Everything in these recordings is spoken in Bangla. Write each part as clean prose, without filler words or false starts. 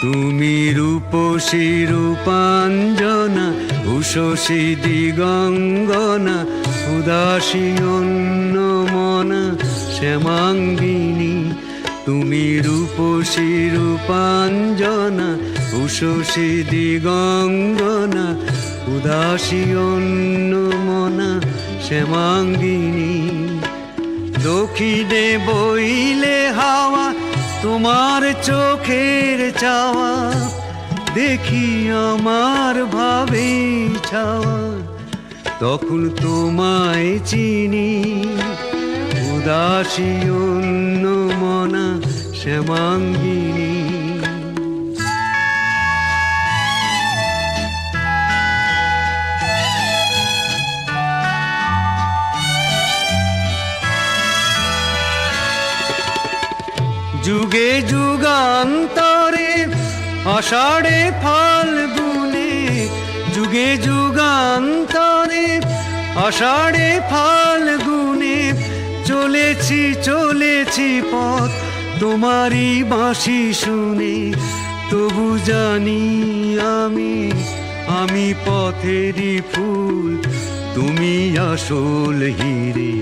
তুমি রূপসী রূপাঞ্জনা, উষসী দিগঙ্গনা, উদাসী অন্যমনা শ্যামাঙ্গিনী। তুমি রূপসী রূপাঞ্জনা, উষসী দিগঙ্গনা, উদাসী অন্যমনা শ্যামাঙ্গিনী। দক্ষিণে বইলে হাওয়া, তোমার চোখের চাওয়া, দেখি আমার ভাবে ছাওয়া, তখন তোমায় চিনি। উদাসী অন্যমনা শ্যামাঙ্গিনী। যুগে যুগান্তরে আষাঢ়ে ফাল্গুনে, যুগে যুগান্তরে আষাঢ়ে ফাল্গুনে, চলেছি চলেছি পথ তোমারই বাঁশি শুনে। তবু জানি আমি পথেরই ফুল, তুমি আসল হিরে,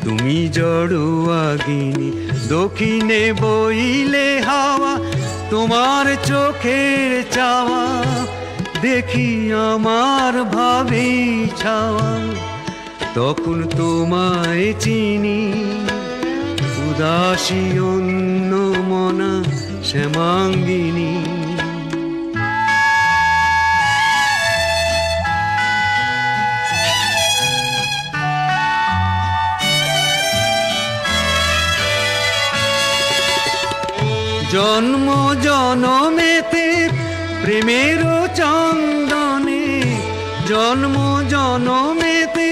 তুমি জড়োয়াগিনী। দক্ষিণে বইলে হাওয়া, তোমার চোখের চাওয়া, দেখি আমার ভাবে ছাওয়া, তখন তোমায় চিনি। উদাসী অন্যমনা শ্যামাঙ্গিনী। জন্ম জনমেতে প্রেমের চন্দনে, জন্ম জনমেতে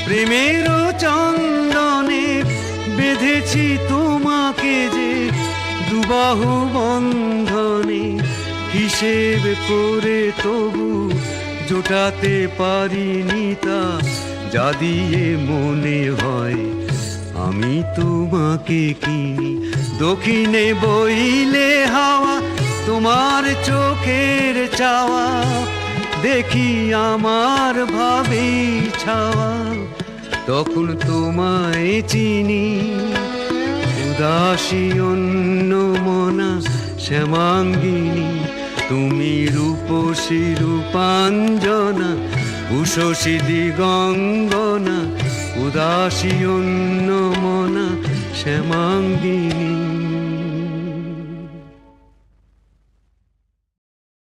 প্রেমের চন্দনে, বেঁধেছি তোমাকে যে দুবাহু বন্ধনে। হিসেব করে তবু জোটাতে পারিনি তা, যা দিয়ে মনে হয় আমি তোমাকে কিনি। দক্ষিণে বইলে হাওয়া, তোমার চোখের চাওয়া, দেখি আমার ভাবে ছাওয়া, তখন তোমায় চিনি। উদাসী অন্যমনা শ্যামাঙ্গিনী। তুমি রূপসী রূপাঞ্জনা, উষসী দিগঙ্গনা, উদাসী অন্যমনা শ্যামাঙ্গিনী।